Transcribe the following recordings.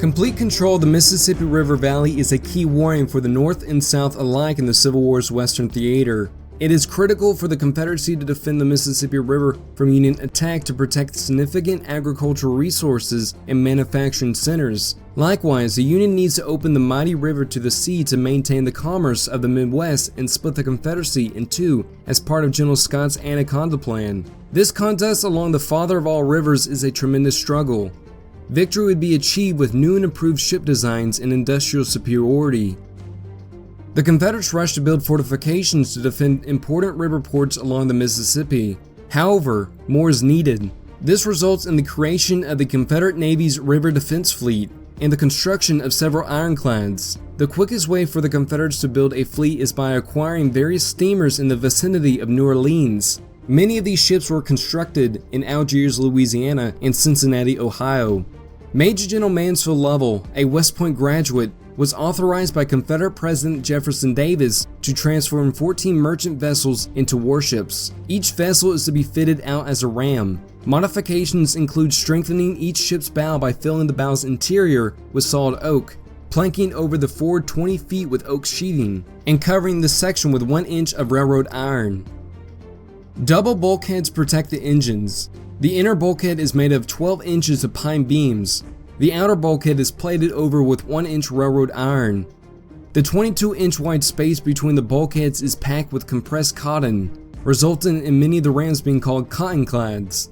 Complete control of the Mississippi River Valley is a key warning for the North and South alike in the Civil War's Western theater. It is critical for the Confederacy to defend the Mississippi River from Union attack to protect significant agricultural resources and manufacturing centers. Likewise, the Union needs to open the mighty river to the sea to maintain the commerce of the Midwest and split the Confederacy in two as part of General Scott's Anaconda Plan. This contest along the father of all rivers is a tremendous struggle. Victory would be achieved with new and improved ship designs and industrial superiority. The Confederates rushed to build fortifications to defend important river ports along the Mississippi. However, more is needed. This results in the creation of the Confederate Navy's River Defense Fleet and the construction of several ironclads. The quickest way for the Confederates to build a fleet is by acquiring various steamers in the vicinity of New Orleans. Many of these ships were constructed in Algiers, Louisiana, and Cincinnati, Ohio. Major General Mansfield Lovell, a West Point graduate, was authorized by Confederate President Jefferson Davis to transform 14 merchant vessels into warships. Each vessel is to be fitted out as a ram. Modifications include strengthening each ship's bow by filling the bow's interior with solid oak, planking over the forward 20 feet with oak sheathing, and covering this section with 1 inch of railroad iron. Double bulkheads protect the engines. The inner bulkhead is made of 12 inches of pine beams. The outer bulkhead is plated over with 1 inch railroad iron. The 22-inch wide space between the bulkheads is packed with compressed cotton, resulting in many of the rams being called cottonclads.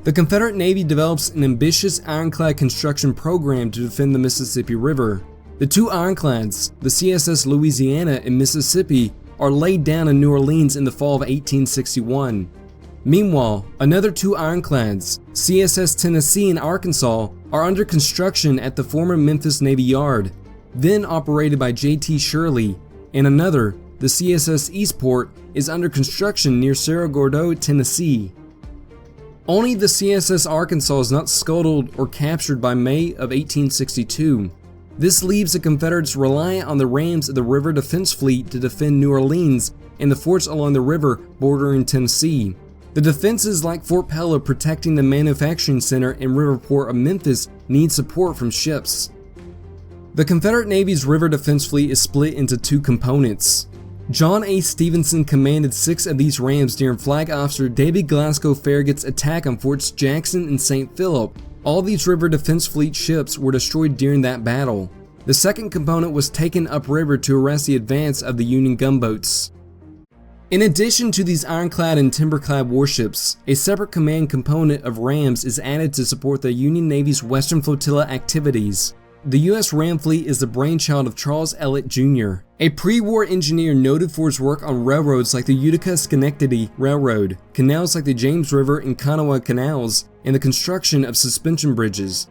The Confederate Navy develops an ambitious ironclad construction program to defend the Mississippi River. The two ironclads, the CSS Louisiana and Mississippi, are laid down in New Orleans in the fall of 1861. Meanwhile, another two ironclads, CSS Tennessee and Arkansas, are under construction at the former Memphis Navy Yard, then operated by J.T. Shirley, and another, the CSS Eastport, is under construction near Cerro Gordo, Tennessee. Only the CSS Arkansas is not scuttled or captured by May of 1862. This leaves the Confederates reliant on the rams of the River Defense Fleet to defend New Orleans and the forts along the river bordering Tennessee. The defenses like Fort Pellow protecting the manufacturing center and river port of Memphis need support from ships. The Confederate Navy's River Defense Fleet is split into two components. John A. Stevenson commanded 6 of these rams during Flag Officer David Glasgow Farragut's attack on Forts Jackson and St. Philip. All these River Defense Fleet ships were destroyed during that battle. The second component was taken upriver to arrest the advance of the Union gunboats. In addition to these ironclad and timberclad warships, a separate command component of rams is added to support the Union Navy's Western Flotilla activities. The U.S. Ram Fleet is the brainchild of Charles Ellet Jr., a pre-war engineer noted for his work on railroads like the Utica-Schenectady Railroad, canals like the James River and Kanawha Canals, and the construction of suspension bridges.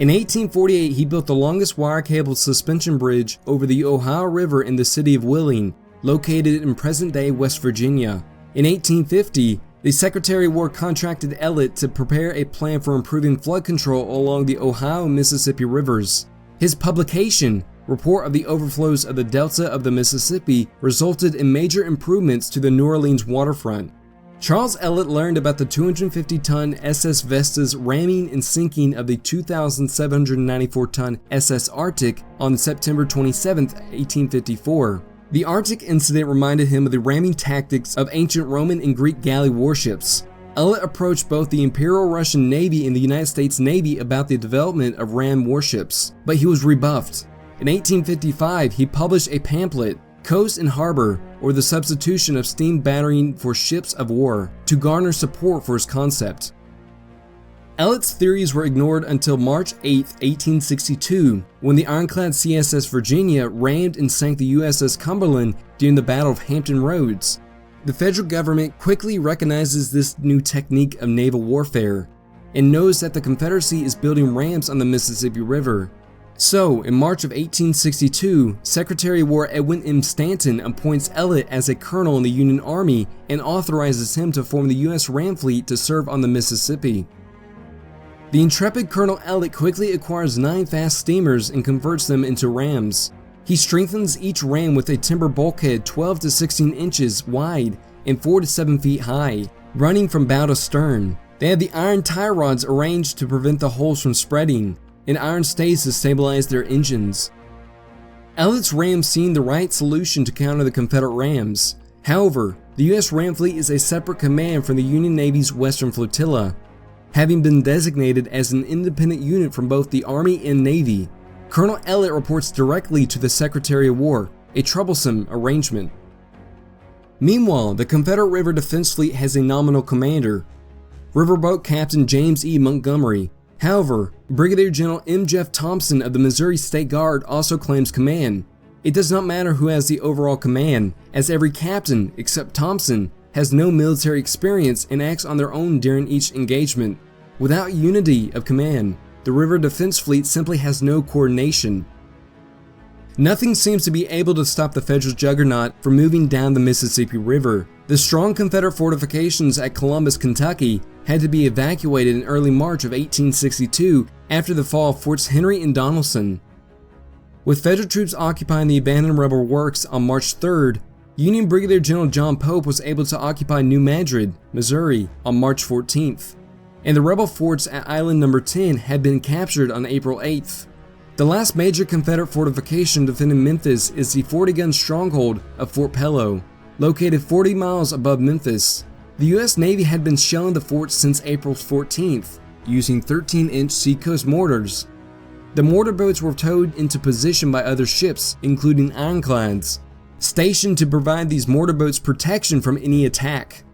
In 1848, he built the longest wire-cable suspension bridge over the Ohio River in the city of Wheeling, located in present-day West Virginia. In 1850, the Secretary of War contracted Ellet to prepare a plan for improving flood control along the Ohio and Mississippi rivers. His publication, Report of the Overflows of the Delta of the Mississippi, resulted in major improvements to the New Orleans waterfront. Charles Ellet learned about the 250-ton SS Vesta's ramming and sinking of the 2,794-ton SS Arctic on September 27, 1854. The Arctic incident reminded him of the ramming tactics of ancient Roman and Greek galley warships. Ellet approached both the Imperial Russian Navy and the United States Navy about the development of ram warships, but he was rebuffed. In 1855, he published a pamphlet, Coast and Harbor, or the Substitution of Steam Battering for Ships of War, to garner support for his concept. Ellet's theories were ignored until March 8, 1862, when the ironclad CSS Virginia rammed and sank the USS Cumberland during the Battle of Hampton Roads. The federal government quickly recognizes this new technique of naval warfare, and knows that the Confederacy is building rams on the Mississippi River. So, in March of 1862, Secretary of War Edwin M. Stanton appoints Ellet as a colonel in the Union Army and authorizes him to form the U.S. Ram Fleet to serve on the Mississippi. The intrepid Colonel Ellet quickly acquires 9 fast steamers and converts them into rams. He strengthens each ram with a timber bulkhead 12 to 16 inches wide and 4 to 7 feet high, running from bow to stern. They have the iron tie rods arranged to prevent the holes from spreading. and iron stays to stabilize their engines. Ellet's rams seemed the right solution to counter the Confederate rams. However, the U.S. Ram Fleet is a separate command from the Union Navy's Western Flotilla, having been designated as an independent unit from both the Army and Navy. Colonel Ellet reports directly to the Secretary of War, a troublesome arrangement. Meanwhile, the Confederate River Defense Fleet has a nominal commander, Riverboat Captain James E. Montgomery. However, Brigadier General M. Jeff Thompson of the Missouri State Guard also claims command. It does not matter who has the overall command, as every captain, except Thompson, has no military experience and acts on their own during each engagement. Without unity of command, the River Defense Fleet simply has no coordination. Nothing seems to be able to stop the Federal juggernaut from moving down the Mississippi River. The strong Confederate fortifications at Columbus, Kentucky had to be evacuated in early March of 1862 after the fall of Forts Henry and Donelson. With Federal troops occupying the abandoned rebel works on March 3rd, Union Brigadier General John Pope was able to occupy New Madrid, Missouri on March 14th, and the rebel forts at Island No. 10 had been captured on April 8th. The last major Confederate fortification defending Memphis is the 40-gun stronghold of Fort Pillow, located 40 miles above Memphis. The U.S. Navy had been shelling the fort since April 14th, using 13-inch Seacoast mortars. The mortar boats were towed into position by other ships, including ironclads, stationed to provide these mortar boats protection from any attack.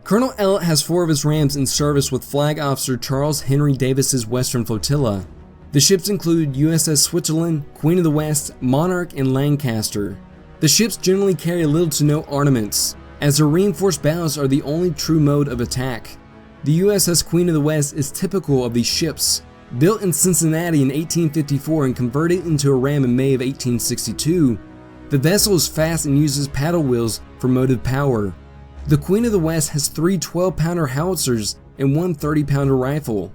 Colonel Ellet has 4 of his rams in service with Flag Officer Charles Henry Davis's Western Flotilla. The ships include USS Switzerland, Queen of the West, Monarch, and Lancaster. The ships generally carry little to no armaments, as their reinforced bows are the only true mode of attack. The USS Queen of the West is typical of these ships. Built in Cincinnati in 1854 and converted into a ram in May of 1862, the vessel is fast and uses paddle wheels for motive power. The Queen of the West has 3 12-pounder howitzers and 1 30-pounder rifle.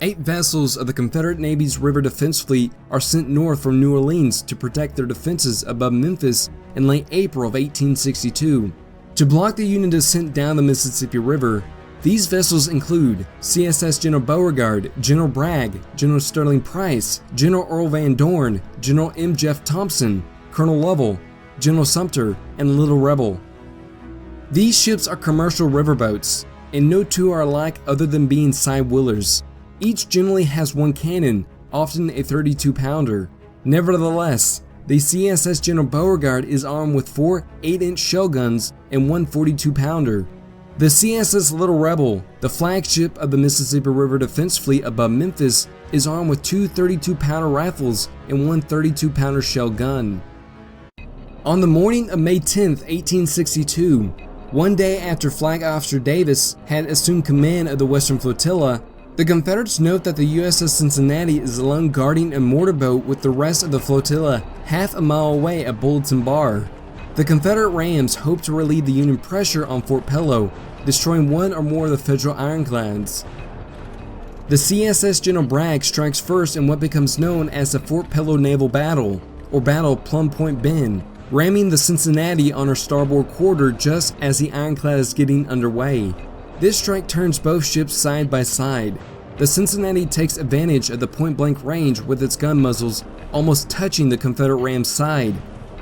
8 vessels of the Confederate Navy's River Defense Fleet are sent north from New Orleans to protect their defenses above Memphis in late April of 1862. To block the Union descent down the Mississippi River, these vessels include CSS General Beauregard, General Bragg, General Sterling Price, General Earl Van Dorn, General M. Jeff Thompson, Colonel Lovell, General Sumter, and Little Rebel. These ships are commercial riverboats, and no two are alike other than being side-wheelers. Each generally has 1 cannon, often a 32-pounder. Nevertheless, the CSS General Beauregard is armed with 4 8-inch shell guns and 1 42-pounder. The CSS Little Rebel, the flagship of the Mississippi River Defense Fleet above Memphis, is armed with 2 32-pounder rifles and 1 32-pounder shell gun. On the morning of May 10, 1862, one day after Flag Officer Davis had assumed command of the Western Flotilla, the Confederates note that the USS Cincinnati is alone guarding a mortar boat with the rest of the flotilla half a mile away at Bulletin Bar. The Confederate rams hope to relieve the Union pressure on Fort Pillow, destroying 1 or more of the Federal ironclads. The CSS General Bragg strikes first in what becomes known as the Fort Pillow Naval Battle, or Battle of Plum Point Bend, ramming the Cincinnati on her starboard quarter just as the ironclad is getting underway. This strike turns both ships side by side. The Cincinnati takes advantage of the point-blank range with its gun muzzles almost touching the Confederate ram's side,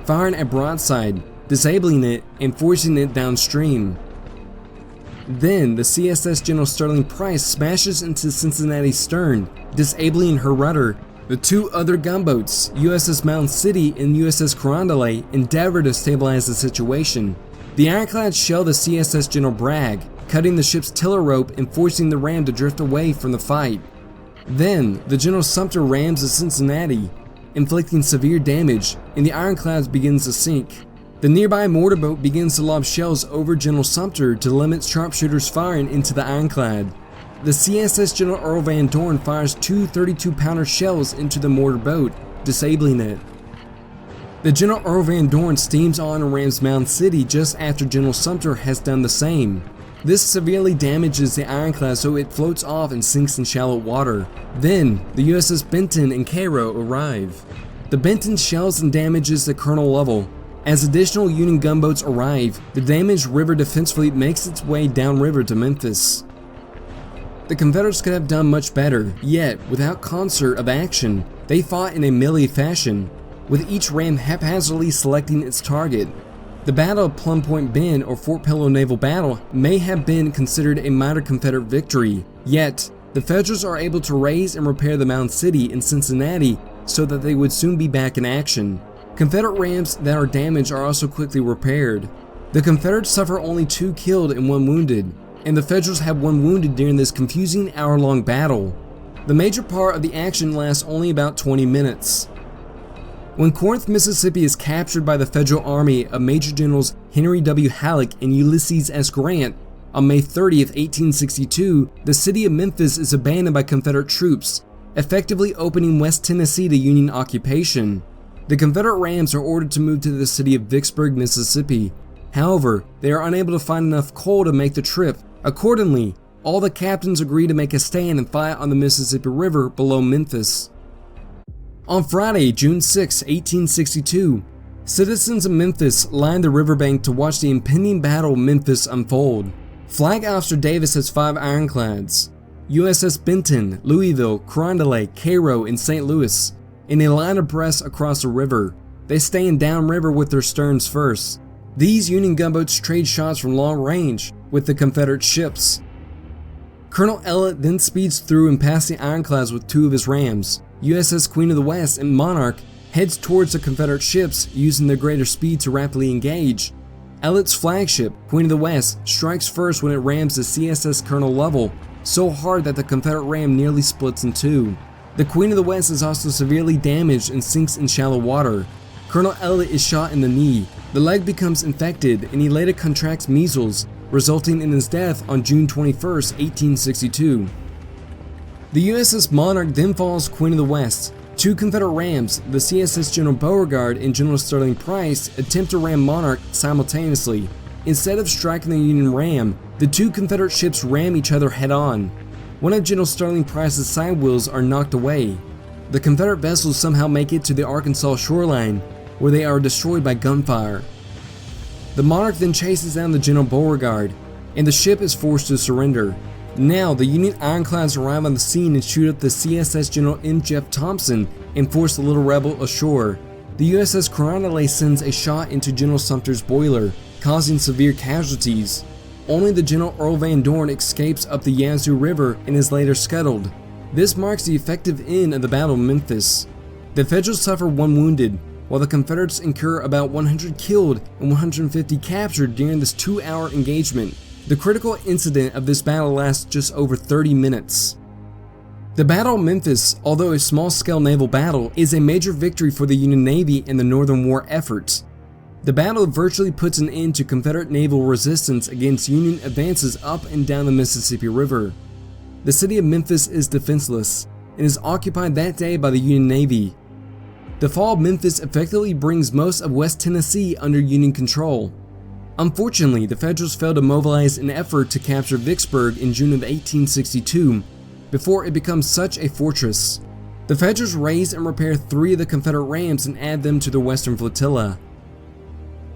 firing at broadside, disabling it and forcing it downstream. Then the CSS General Sterling Price smashes into Cincinnati's stern, disabling her rudder. The 2 other gunboats, USS Mountain City and USS Carondelet, endeavor to stabilize the situation. The ironclads shell the CSS General Bragg, cutting the ship's tiller rope and forcing the ram to drift away from the fight. Then, the General Sumter rams the Cincinnati, inflicting severe damage, and the ironclad begins to sink. The nearby mortar boat begins to lob shells over General Sumter to limit sharpshooters firing into the ironclad. The CSS General Earl Van Dorn fires 2 32-pounder shells into the mortar boat, disabling it. The General Earl Van Dorn steams on and rams Mountain City just after General Sumter has done the same. This severely damages the ironclad so it floats off and sinks in shallow water. Then, the USS Benton and Cairo arrive. The Benton shells and damages the Colonel Lovell. As additional Union gunboats arrive, the damaged River Defense Fleet makes its way downriver to Memphis. The Confederates could have done much better, yet, without concert of action, they fought in a melee fashion, with each ram haphazardly selecting its target. The Battle of Plum Point Bend or Fort Pillow Naval Battle may have been considered a minor Confederate victory, yet, the Federals are able to raise and repair the Mound City in Cincinnati so that they would soon be back in action. Confederate rams that are damaged are also quickly repaired. The Confederates suffer only 2 killed and 1 wounded, and the Federals have 1 wounded during this confusing hour-long battle. The major part of the action lasts only about 20 minutes. When Corinth, Mississippi is captured by the Federal Army of Major Generals Henry W. Halleck and Ulysses S. Grant, on May 30th, 1862, the city of Memphis is abandoned by Confederate troops, effectively opening West Tennessee to Union occupation. The Confederate rams are ordered to move to the city of Vicksburg, Mississippi. However, they are unable to find enough coal to make the trip. Accordingly, all the captains agree to make a stand and fight on the Mississippi River below Memphis. On Friday, June 6, 1862, citizens of Memphis lined the riverbank to watch the impending Battle of Memphis unfold. Flag Officer Davis has 5 ironclads, USS Benton, Louisville, Carondelet, Cairo, and St. Louis, in a line abreast across the river. They stand downriver with their sterns first. These Union gunboats trade shots from long range with the Confederate ships. Colonel Ellet then speeds through and past the ironclads with 2 of his rams. USS Queen of the West and Monarch heads towards the Confederate ships using their greater speed to rapidly engage. Ellet's flagship, Queen of the West, strikes first when it rams the CSS Colonel Lovell so hard that the Confederate ram nearly splits in 2. The Queen of the West is also severely damaged and sinks in shallow water. Colonel Ellet is shot in the knee. The leg becomes infected and he later contracts measles, resulting in his death on June 21, 1862. The USS Monarch then follows Queen of the West. 2 Confederate rams, the CSS General Beauregard and General Sterling Price, attempt to ram Monarch simultaneously. Instead of striking the Union ram, the 2 Confederate ships ram each other head-on. One of General Sterling Price's side wheels are knocked away. The Confederate vessels somehow make it to the Arkansas shoreline, where they are destroyed by gunfire. The Monarch then chases down the General Beauregard, and the ship is forced to surrender. Now, the Union ironclads arrive on the scene and shoot up the CSS General M. Jeff Thompson and force the little rebel ashore. The USS Carondelet sends a shot into General Sumter's boiler, causing severe casualties. Only the General Earl Van Dorn escapes up the Yazoo River and is later scuttled. This marks the effective end of the Battle of Memphis. The Federals suffer 1 wounded, while the Confederates incur about 100 killed and 150 captured during this 2-hour engagement. The critical incident of this battle lasts just over 30 minutes. The Battle of Memphis, although a small-scale naval battle, is a major victory for the Union Navy in the Northern War efforts. The battle virtually puts an end to Confederate naval resistance against Union advances up and down the Mississippi River. The city of Memphis is defenseless and is occupied that day by the Union Navy. The fall of Memphis effectively brings most of West Tennessee under Union control. Unfortunately, the Federals failed to mobilize an effort to capture Vicksburg in June of 1862 before it becomes such a fortress. The Federals raise and repair 3 of the Confederate rams and add them to the Western Flotilla.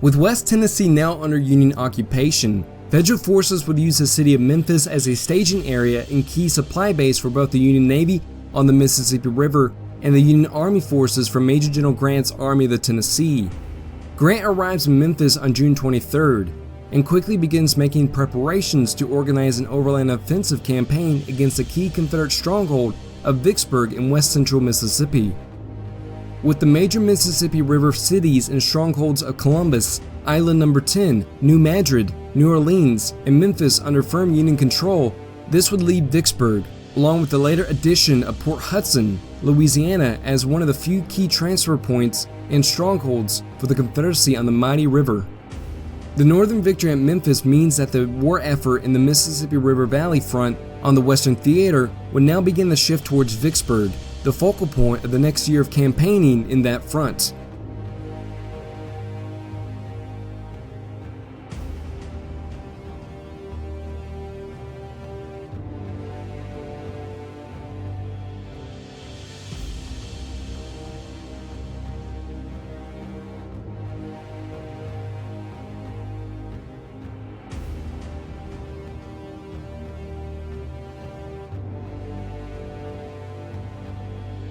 With West Tennessee now under Union occupation, Federal forces would use the city of Memphis as a staging area and key supply base for both the Union Navy on the Mississippi River and the Union Army forces from Major General Grant's Army of the Tennessee. Grant arrives in Memphis on June 23rd and quickly begins making preparations to organize an overland offensive campaign against the key Confederate stronghold of Vicksburg in west central Mississippi. With the major Mississippi River cities and strongholds of Columbus, Island No. 10, New Madrid, New Orleans, and Memphis under firm Union control, this would leave Vicksburg, along with the later addition of Port Hudson, Louisiana, as one of the few key transfer points and strongholds for the Confederacy on the mighty river. The northern victory at Memphis means that the war effort in the Mississippi River Valley front on the Western Theater would now begin the shift towards Vicksburg, the focal point of the next year of campaigning in that front.